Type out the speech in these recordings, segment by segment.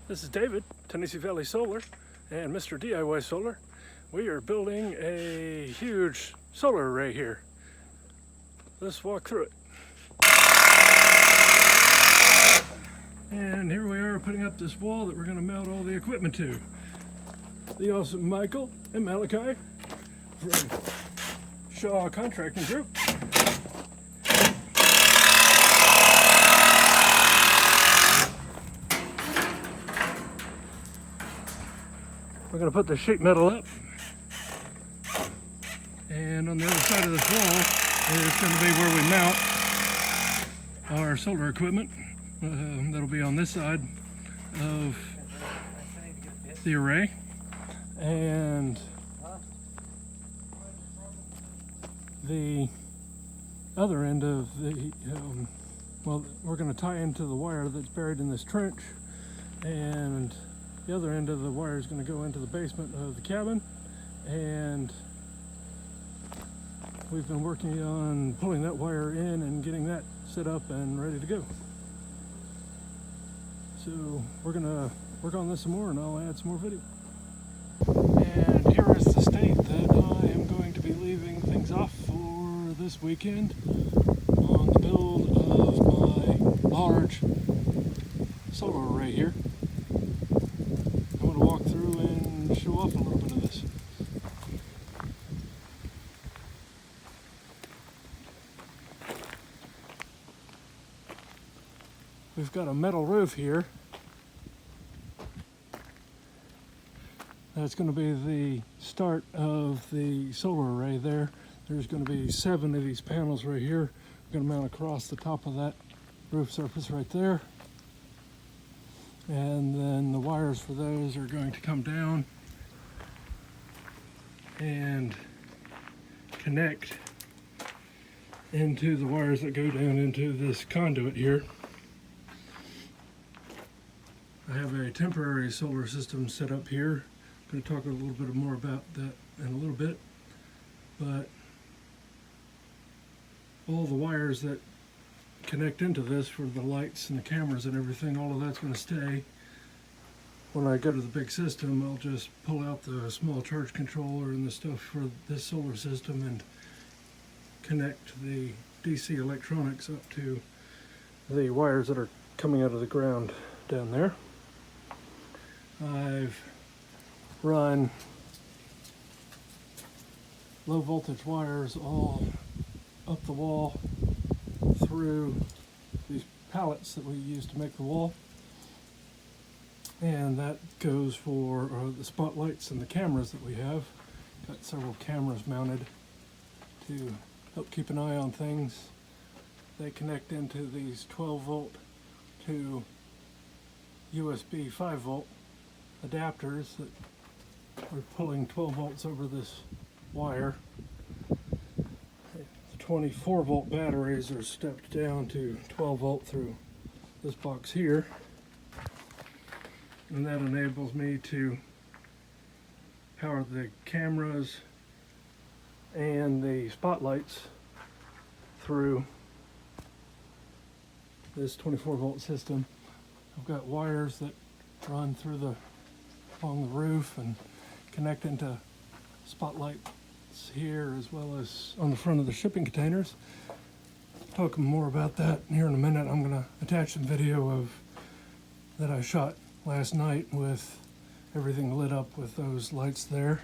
This is David, Tennessee Valley Solar, and Mr. DIY Solar. We are building a huge solar array here. Let's walk through it. And here we are putting up this wall that we're going to mount all the equipment to. The awesome Michael and Malachi from Shaw Contracting Group. We're going to put the sheet metal up, and on the other side of this wall is going to be where we mount our solar equipment. That'll be on this side of the array, and the other end of the, well, we're going to tie into the wire that's buried in this trench, and the other end of the wire is going to go into the basement of the cabin, and we've been working on pulling that wire in and getting that set up and ready to go. So we're going to work on this some more, and I'll add some more video. And here is the state that I am going to be leaving things off for this weekend on the build of my large solar array here. I'm going to walk through and show off a little bit of this. We've got a metal roof here. That's going to be the start of the solar array there. There's going to be 7 of these panels right here. We're going to mount across the top of that roof surface right there. And then the wires for those are going to come down and connect into the wires that go down into this conduit here. I have a temporary solar system set up here. I'm going to talk a little bit more about that in a little bit, but all the wires that connect into this for the lights and the cameras and everything, all of that's going to stay. When I go to the big system, I'll just pull out the small charge controller and the stuff for this solar system and connect the DC electronics up to the wires that are coming out of the ground down there. I've run low voltage wires all up the wall through these pallets that we use to make the wall, and that goes for the spotlights and the cameras that we have. Got several cameras mounted to help keep an eye on things. They connect into these 12 volt to USB 5 volt adapters that are pulling 12 volts over this wire. The 24 volt batteries are stepped down to 12 volt through this box here, and that enables me to power the cameras and the spotlights through this 24 volt system. I've got wires that run through along the roof and connect into spotlights here, as well as on the front of the shipping containers. Talk more about that here in a minute. I'm going to attach some video that I shot last night with everything lit up with those lights there.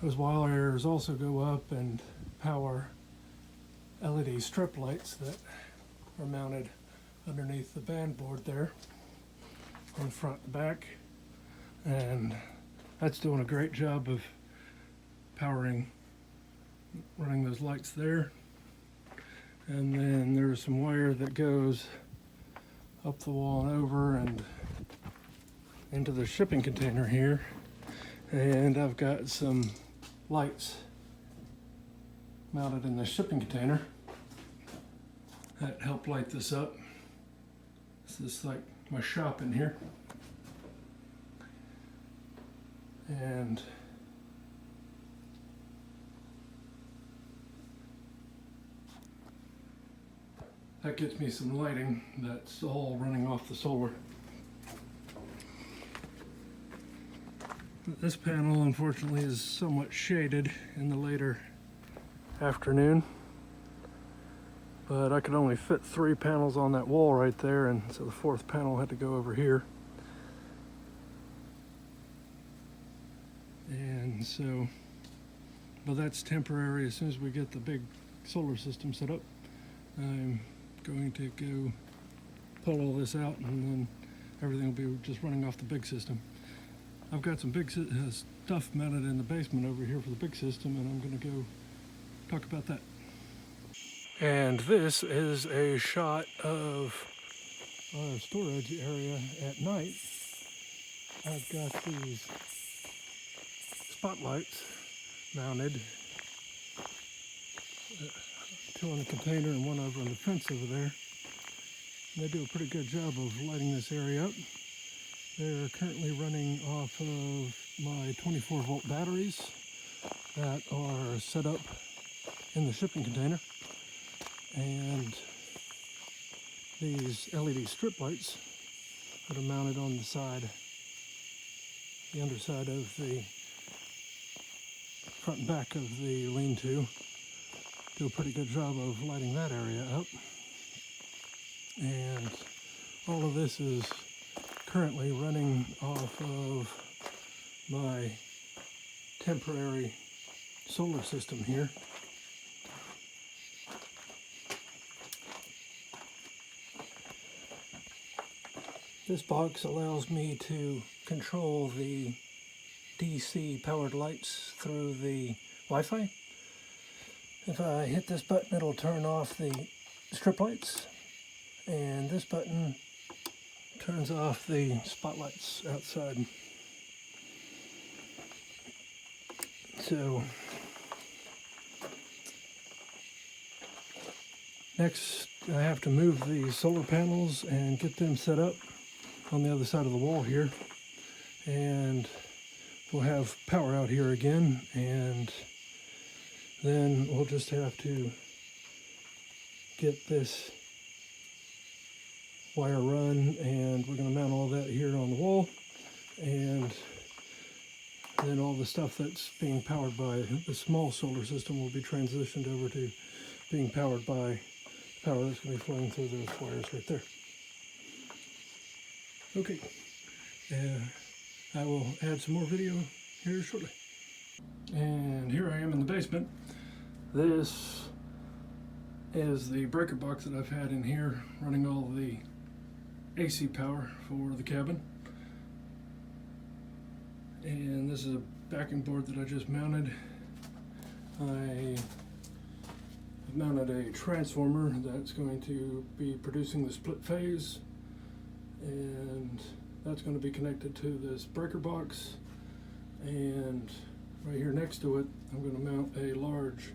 Those wires also go up and power LED strip lights that are mounted underneath the band board there on the front and back, and that's doing a great job of running those lights there. And then there's some wire that goes up the wall and over and into the shipping container here, and I've got some lights mounted in the shipping container that help light this up. This is like my shop in here, and that gets me some lighting that's all running off the solar. This panel unfortunately is somewhat shaded in the later afternoon, but I could only fit 3 panels on that wall right there, and so the 4th panel had to go over here. And so, but that's temporary. As soon as we get the big solar system set up, I'm going to go pull all this out, and then everything will be just running off the big system. I've got some big stuff mounted in the basement over here for the big system, and I'm going to go talk about that. And this is a shot of our storage area at night. I've got these spotlights mounted, 2 on the container and 1 over on the fence over there. And they do a pretty good job of lighting this area up. They're currently running off of my 24-volt batteries that are set up in the shipping container. And these LED strip lights that are mounted on the side, the underside of the front and back of the lean-to, do a pretty good job of lighting that area up. And all of this is currently running off of my temporary solar system here. This box allows me to control the DC powered lights through the Wi-Fi. If I hit this button, it'll turn off the strip lights, and this button turns off the spotlights outside. So next I have to move the solar panels and get them set up on the other side of the wall here, and we'll have power out here again, and then we'll just have to get this wire run, and we're going to mount all that here on the wall, and then all the stuff that's being powered by the small solar system will be transitioned over to being powered by power that's going to be flowing through those wires right there. Okay, I will add some more video here shortly. And here I am in the basement. This is the breaker box that I've had in here running all the AC power for the cabin. And this is a backing board that I just mounted. I have mounted a transformer that's going to be producing the split phase, and that's going to be connected to this breaker box. And right here next to it, I'm going to mount a large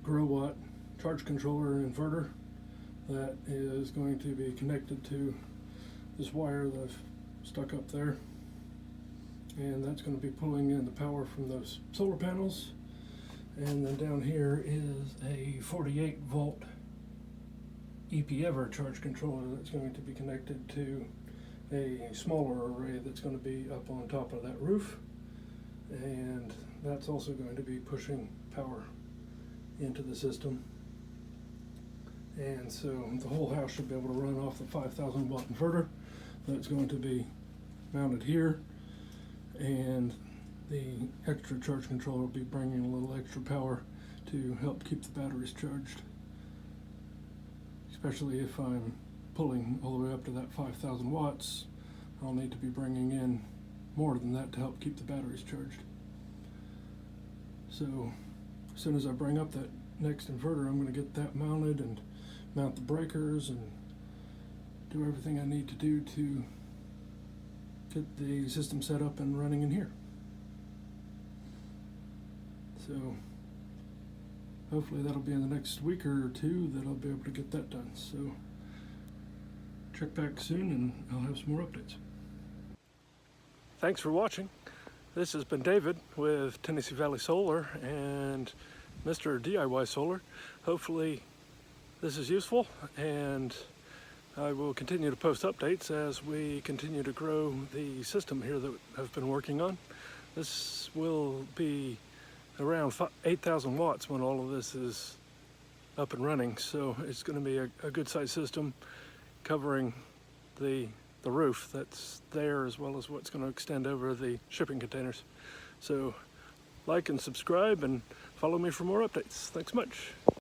Growatt Charge Controller inverter that is going to be connected to this wire that I've stuck up there, and that's going to be pulling in the power from those solar panels. And then down here is a 48-volt EPever Charge Controller that's going to be connected to a smaller array that's going to be up on top of that roof, and that's also going to be pushing power into the system. And so the whole house should be able to run off the 5,000 watt inverter that's going to be mounted here, and the extra charge controller will be bringing a little extra power to help keep the batteries charged, especially if I'm pulling all the way up to that 5,000 watts. I'll need to be bringing in more than that to help keep the batteries charged. So as soon as I bring up that next inverter, I'm going to get that mounted and mount the breakers and do everything I need to do to get the system set up and running in here. So hopefully that'll be in the next week or two that I'll be able to get that done. So check back soon and I'll have some more updates. Thanks for watching. This has been David with Tennessee Valley Solar and Mr. DIY Solar. Hopefully this is useful, and I will continue to post updates as we continue to grow the system here that I've been working on. This will be around 8,000 watts when all of this is up and running, so it's going to be a good sized system covering the roof that's there, as well as what's going to extend over the shipping containers. So like and subscribe and follow me for more updates. Thanks much.